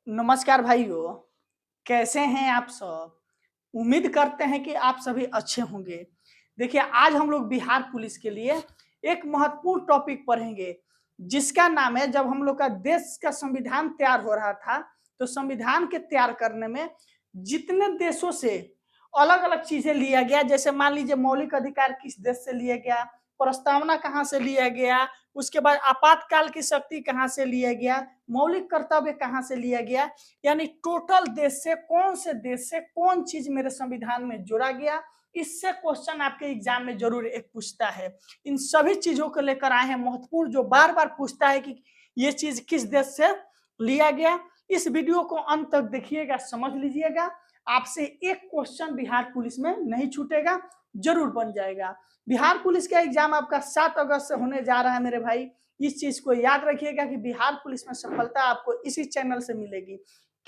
नमस्कार भाइयों, कैसे हैं आप सब? उम्मीद करते हैं कि आप सभी अच्छे होंगे। देखिए, आज हम लोग बिहार पुलिस के लिए एक महत्वपूर्ण टॉपिक पढ़ेंगे, जिसका नाम है जब हम लोग का देश का संविधान तैयार हो रहा था, तो संविधान के तैयार करने में जितने देशों से अलग-अलग चीज़ें लिया गया, जैसे मान लीजिए मौलिक अधिकार किस देश से लिया गया, प्रस्तावना कहाँ से लिया गया, उसके बाद आपातकाल की शक्ति कहाँ से लिया गया, मौलिक कर्तव्य कहाँ से लिया गया, यानी टोटल देश से कौन चीज मेरे संविधान में जोड़ा गया। इससे क्वेश्चन आपके एग्जाम में जरूर एक पूछता है। इन सभी चीजों को लेकर आए हैं महत्वपूर्ण, जो बार बार पूछता है कि ये चीज किस देश से लिया गया। इस वीडियो को अंत तक देखिएगा, समझ लीजिएगा। आपसे एक क्वेश्चन बिहार पुलिस में नहीं छूटेगा, जरूर बन जाएगा। बिहार पुलिस का एग्जाम आपका 7 अगस्त से होने जा रहा है मेरे भाई। इस चीज को याद रखिएगा कि बिहार पुलिस में सफलता आपको इसी चैनल से मिलेगी।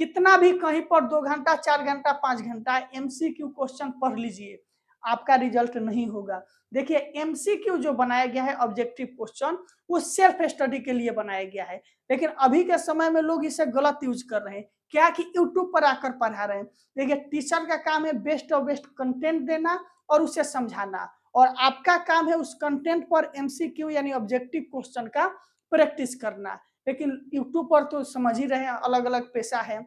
कितना भी कहीं पर 2 घंटा 4 घंटा 5 घंटा एमसीक्यू क्वेश्चन पढ़ लीजिए, आपका रिजल्ट नहीं होगा। देखिए, एमसीक्यू जो बनाया गया है ऑब्जेक्टिव क्वेश्चन, वो सेल्फ स्टडी के लिए बनाया गया है, लेकिन अभी के समय में लोग इसे गलत यूज कर रहे हैं। क्या कि यूट्यूब पर आकर पढ़ा रहे हैं। देखिए, टीचर का काम है बेस्ट ऑफ बेस्ट कंटेंट देना और उसे समझाना, और आपका काम है उस कंटेंट पर एमसीक्यू यानी ऑब्जेक्टिव क्वेश्चन का प्रैक्टिस करना। लेकिन यूट्यूब पर तो समझ ही रहे हैं, अलग अलग पैसा है।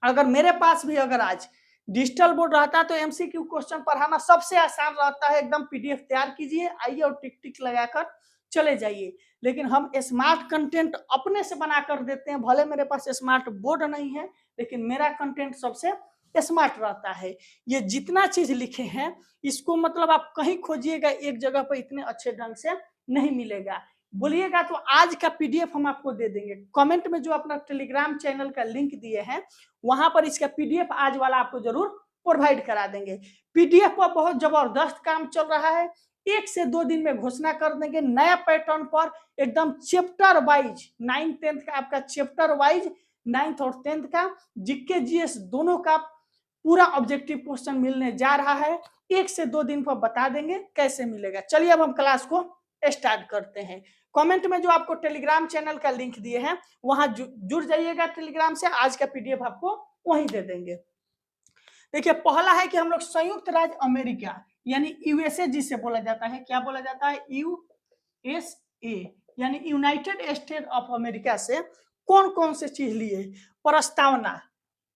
अगर मेरे पास भी अगर आज डिजिटल बोर्ड रहता तो एमसीक्यू क्वेश्चन पढ़ाना सबसे आसान रहता है। एकदम पीडीएफ तैयार कीजिए, आइए और टिक टिक लगाकर चले जाइए। लेकिन हम स्मार्ट कंटेंट अपने से बनाकर देते हैं। भले मेरे पास स्मार्ट बोर्ड नहीं है, लेकिन मेरा कंटेंट सबसे स्मार्ट रहता है। ये जितना चीज लिखे हैं, इसको मतलब आप कहीं खोजिएगा एक जगह पर इतने अच्छे ढंग से नहीं मिलेगा। बोलिएगा तो आज का पीडीएफ हम आपको दे देंगे। कमेंट में जो अपना टेलीग्राम चैनल का लिंक दिए हैं, वहां पर इसका पीडीएफ आज वाला आपको जरूर प्रोवाइड करा देंगे। पीडीएफ पर बहुत जबरदस्त काम चल रहा है। 1 से 2 दिन में घोषणा कर देंगे नया पैटर्न पर, एकदम चैप्टर वाइज। 9th 10th का आपका चैप्टर वाइज, 9th और 10th का जीके जीएस दोनों का पूरा ऑब्जेक्टिव क्वेश्चन मिलने जा रहा है। 1 से 2 दिन पर बता देंगे कैसे मिलेगा। चलिए अब हम क्लास को स्टार्ट करते हैं। कमेंट में जो आपको टेलीग्राम चैनल का लिंक दिए हैं, वहां जुड़ जाइएगा टेलीग्राम से। आज का पीडीएफ आपको वहीं दे देंगे। देखिए, पहला है कि हम लोग संयुक्त राज्य अमेरिका यानी यूएसए जिसे बोला जाता है, क्या बोला जाता है? यूएसए यानी यूनाइटेड स्टेट ऑफ अमेरिका से कौन कौन से चीज लिए? प्रस्तावना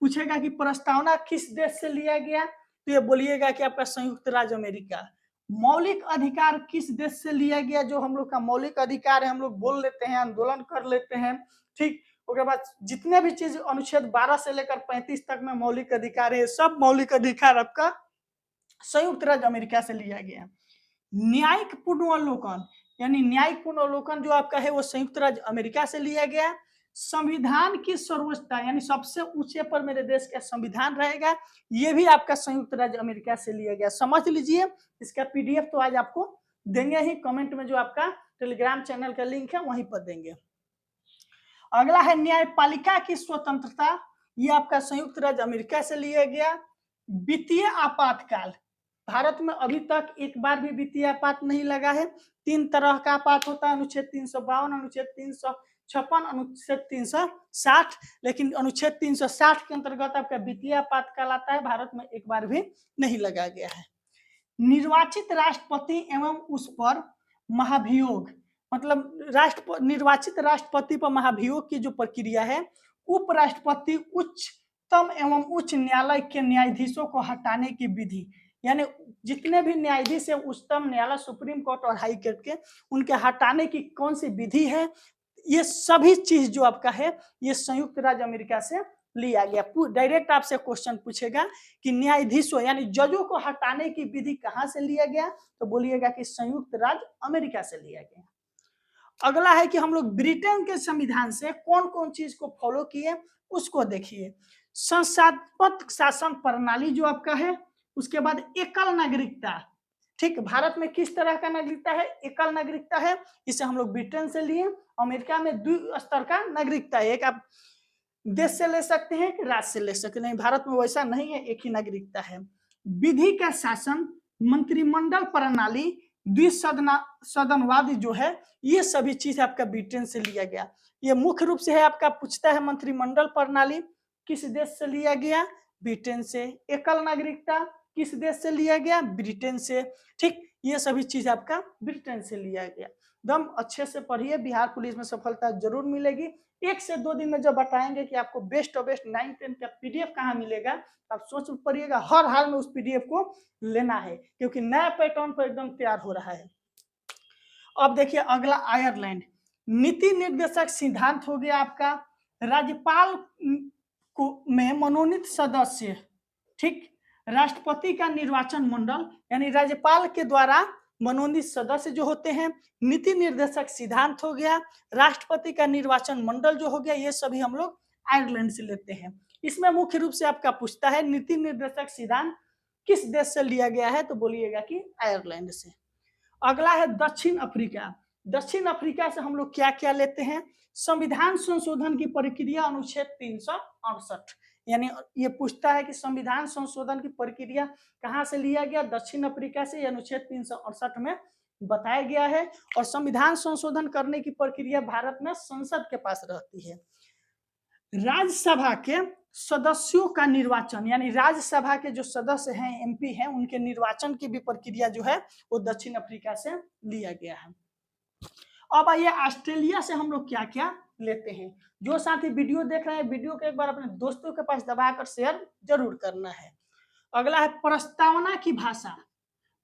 पूछेगा कि प्रस्तावना किस देश से लिया गया, तो ये बोलिएगा कि आपका संयुक्त राज्य अमेरिका। मौलिक अधिकार किस देश से लिया गया? जो हम लोग का मौलिक अधिकार है, हम लोग बोल लेते हैं, आंदोलन कर लेते हैं, ठीक। उसके बाद जितने भी चीज अनुच्छेद 12 से लेकर 35 तक में मौलिक अधिकार है, सब मौलिक अधिकार आपका संयुक्त राज्य अमेरिका से लिया गया। न्यायिक पुनर्वलोकन यानी न्यायिक पुनर्वलोकन जो आपका है, वो संयुक्त राज्य अमेरिका से लिया गया। संविधान की सर्वोच्चता यानी सबसे ऊंचे पर मेरे देश का संविधान रहेगा, ये भी आपका संयुक्त राज्य अमेरिका से लिया गया। समझ लीजिए, इसका पीडीएफ तो आज आपको देंगे ही। कमेंट में जो आपका टेलीग्राम चैनल का लिंक है वहीं पर देंगे। अगला है न्यायपालिका की स्वतंत्रता, ये आपका संयुक्त राज्य अमेरिका से लिया गया। वित्तीय आपातकाल, भारत में अभी तक एक बार भी वित्तीय आपात नहीं लगा है। 3 तरह का आपात होता है, अनुच्छेद 352, अनुच्छेद 356, अनुच्छेद 360। लेकिन अनुच्छेद 360 के अंतर्गत आपका वित्तीय आपातकाल आता है, भारत में एक बार भी नहीं लगा गया है। निर्वाचित राष्ट्रपति एवं उस पर महाभियोग, मतलब निर्वाचित राष्ट्रपति पर महाभियोग की जो प्रक्रिया है, उपराष्ट्रपति उच्चतम एवं उच्च न्यायालय के न्यायाधीशों को हटाने की विधि, यानी जितने भी न्यायाधीश है उच्चतम न्यायालय, सुप्रीम कोर्ट और हाई कोर्ट के, उनके हटाने की कौन सी विधि है, ये सभी चीज जो आपका है, ये संयुक्त राज्य अमेरिका से लिया गया। डायरेक्ट आपसे क्वेश्चन पूछेगा कि न्यायाधीशों यानी जजों को हटाने की विधि कहां से लिया गया, तो बोलिएगा कि संयुक्त राज्य अमेरिका से लिया गया। अगला है कि हम लोग ब्रिटेन के संविधान से कौन कौन चीज को फॉलो किए, उसको देखिए। संस्थात्मक शासन प्रणाली जो आपका है, उसके बाद एकल नागरिकता, ठीक। भारत में किस तरह का नागरिकता है? एकल नागरिकता है, इसे हम लोग ब्रिटेन से लिए। अमेरिका में 2 स्तर का नागरिकता है, एक आप देश से ले सकते हैं, कि राज्य से ले सकते हैं। भारत में वैसा नहीं है, एक ही नागरिकता है। विधि का शासन, मंत्रिमंडल प्रणाली, द्विसदनवादी जो है, ये सभी चीज आपका ब्रिटेन से लिया गया। ये मुख्य रूप से है आपका पूछता है मंत्रिमंडल प्रणाली, किस देश से लिया गया? ब्रिटेन से। एकल नागरिकता किस देश से लिया गया? ब्रिटेन से। ठीक, ये सभी चीज आपका ब्रिटेन से लिया गया। एकदम अच्छे से पढ़िए, बिहार पुलिस में सफलता जरूर मिलेगी। 1 से 2 दिन में जब बताएंगे कि आपको बेस्ट ऑफ बेस्ट 9, 10 का पीडीएफ कहाँ मिलेगा, आप सोच पड़िएगा, हर हाल में उस पीडीएफ को लेना है, क्योंकि नया पैटर्न पर एकदम तैयार हो रहा है। अब देखिए अगला, आयरलैंड। नीति निर्देशक सिद्धांत हो गया आपका, राज्यपाल को में मनोनीत सदस्य, ठीक, राष्ट्रपति का निर्वाचन मंडल, यानी राज्यपाल के द्वारा मनोनीत सदस्य जो होते हैं, नीति निर्देशक सिद्धांत हो गया, राष्ट्रपति का निर्वाचन मंडल जो हो गया, ये सभी हम लोग आयरलैंड से लेते हैं। इसमें मुख्य रूप से आपका पूछता है नीति निर्देशक सिद्धांत किस देश से लिया गया है, तो बोलिएगा कि आयरलैंड से। अगला है दक्षिण अफ्रीका। दक्षिण अफ्रीका से हम लोग क्या क्या लेते हैं? संविधान संशोधन की प्रक्रिया अनुच्छेद 368, यानी ये पूछता है कि संविधान संशोधन की प्रक्रिया कहाँ से लिया गया? दक्षिण अफ्रीका से। अनुच्छेद 368 में बताया गया है। और संविधान संशोधन करने की प्रक्रिया भारत में संसद के पास रहती है। राज्यसभा के सदस्यों का निर्वाचन, यानी राज्यसभा के जो सदस्य हैं, एमपी हैं, उनके निर्वाचन की भी प्रक्रिया जो है वो दक्षिण अफ्रीका से लिया गया है। अब आइए ऑस्ट्रेलिया से हम लोग क्या क्या लेते हैं। जो साथी वीडियो देख रहे हैं, वीडियो को एक बार अपने दोस्तों के पास दबाकर शेयर जरूर करना है। अगला है प्रस्तावना की भाषा।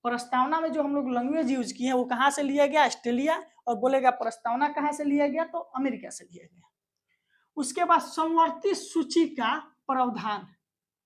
प्रस्तावना में जो हम लोग लैंग्वेज यूज किए हैं वो कहाँ से लिया गया? ऑस्ट्रेलिया। और बोलेगा प्रस्तावना कहाँ से लिया गया? तो अमेरिका से लिया गया। उसके बाद समवर्ती सूची का प्रावधान,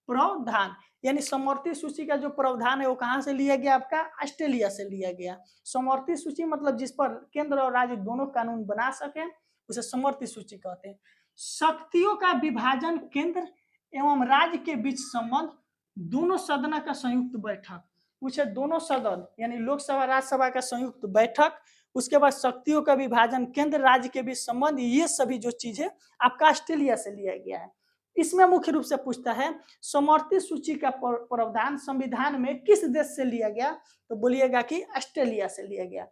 प्रावधान यानी समवर्ती सूची का जो प्रावधान है वो कहाँ से लिया गया? आपका ऑस्ट्रेलिया से लिया गया। समवर्ती सूची मतलब जिस पर केंद्र और राज्य दोनों कानून बना सके उसे समवर्ती सूची कहते हैं। शक्तियों का विभाजन, केंद्र एवं राज्य के बीच संबंध, दोनों सदन का संयुक्त बैठक, पूछे दोनों सदन यानी लोकसभा राज्यसभा का संयुक्त बैठक, उसके बाद शक्तियों का विभाजन, केंद्र राज्य के बीच संबंध, ये सभी जो चीज है आपका ऑस्ट्रेलिया से लिया गया है। इसमें मुख्य रूप से पूछता है समवर्ती सूची का प्रावधान संविधान में किस देश से लिया गया? तो बोलिएगा कि ऑस्ट्रेलिया से लिया गया।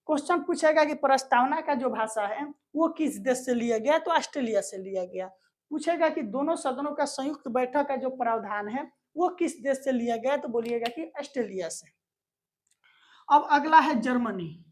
क्वेश्चन पूछेगा कि प्रस्तावना का जो भाषा है वो किस देश से लिया गया? तो ऑस्ट्रेलिया से लिया गया। पूछेगा कि दोनों सदनों का संयुक्त बैठक का जो प्रावधान है वो किस देश से लिया गया? तो बोलिएगा कि ऑस्ट्रेलिया से। अब अगला है जर्मनी।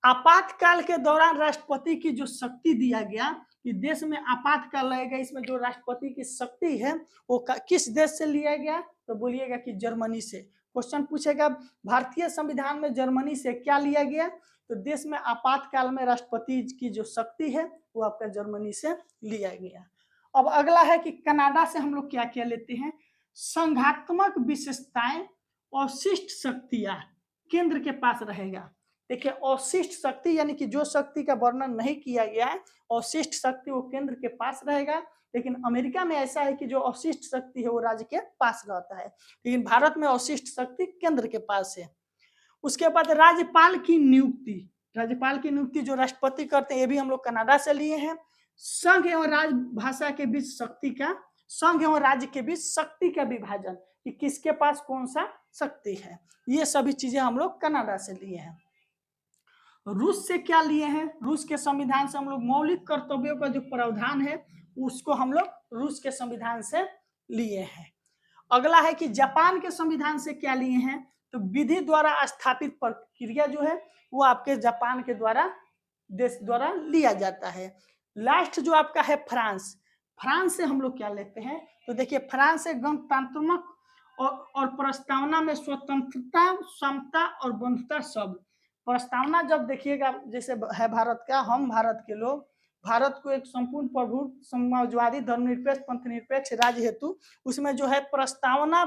आपातकाल के दौरान राष्ट्रपति की जो शक्ति दिया गया कि देश में आपातकाल लगेगा, इसमें जो राष्ट्रपति की शक्ति है वो किस देश से लिया गया? तो बोलिएगा कि जर्मनी से। क्वेश्चन पूछेगा भारतीय संविधान में जर्मनी से क्या लिया गया? तो देश में आपातकाल में राष्ट्रपति की जो शक्ति है वो आपका जर्मनी से लिया गया। अब अगला है कि कनाडा से हम लोग क्या क्या लेते हैं? संघात्मक विशेषताएं और शिष्ट शक्तियां केंद्र के पास रहेगा। देखिए अवशिष्ट शक्ति यानी कि जो शक्ति का वर्णन नहीं किया गया है, अवशिष्ट शक्ति वो केंद्र के पास रहेगा। लेकिन अमेरिका में ऐसा है कि जो अवशिष्ट शक्ति है वो राज्य के पास रहता है, लेकिन भारत में अवशिष्ट शक्ति केंद्र के पास है। उसके बाद राज्यपाल की नियुक्ति, राज्यपाल की नियुक्ति जो राष्ट्रपति करते हैं ये भी हम लोग कनाडा से लिए हैं। संघ एवं राजभाषा के बीच शक्ति का, संघ एवं राज्य के बीच शक्ति का विभाजन कि किसके पास कौन सा शक्ति है, ये सभी चीजें हम लोग कनाडा से लिए हैं। रूस से क्या लिए हैं? रूस के संविधान से हम लोग मौलिक कर्तव्यों का जो प्रावधान है उसको हम लोग रूस के संविधान से लिए हैं। अगला है कि जापान के संविधान से क्या लिए हैं? तो विधि द्वारा स्थापित प्रक्रिया जो है वो आपके जापान के द्वारा, देश द्वारा लिया जाता है। लास्ट जो आपका है फ्रांस, फ्रांस से हम लोग क्या लेते हैं? तो देखिए फ्रांस से गणतंत्रात्मक और प्रस्तावना में स्वतंत्रता, समता और बंधुता शब्द। प्रस्तावना जब देखिएगा जैसे है भारत का, हम भारत के लोग भारत को एक संपूर्ण प्रभुत्व, समाजवादी, धर्मनिरपेक्ष, पंथनिरपेक्ष राज्य हेतु उसमें जो है प्रस्तावना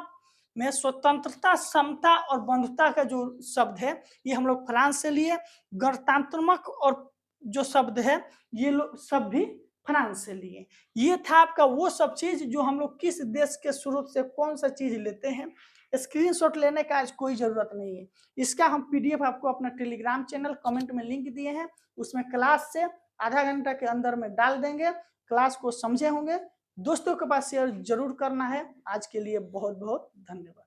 में स्वतंत्रता, समता और बंधुता का जो शब्द है ये हम लोग फ्रांस से लिए। गणतंत्रात्मक और जो शब्द है ये लोग सब भी फ्रांस से लिए। ये था आपका वो सब चीज जो हम लोग किस देश के स्रोत से कौन सा चीज लेते हैं। स्क्रीनशॉट लेने का आज कोई जरूरत नहीं है, इसका हम पीडीएफ आपको अपना टेलीग्राम चैनल कमेंट में लिंक दिए हैं, उसमें क्लास से आधा घंटा के अंदर में डाल देंगे। क्लास को समझे होंगे, दोस्तों के पास शेयर जरूर करना है। आज के लिए बहुत बहुत धन्यवाद।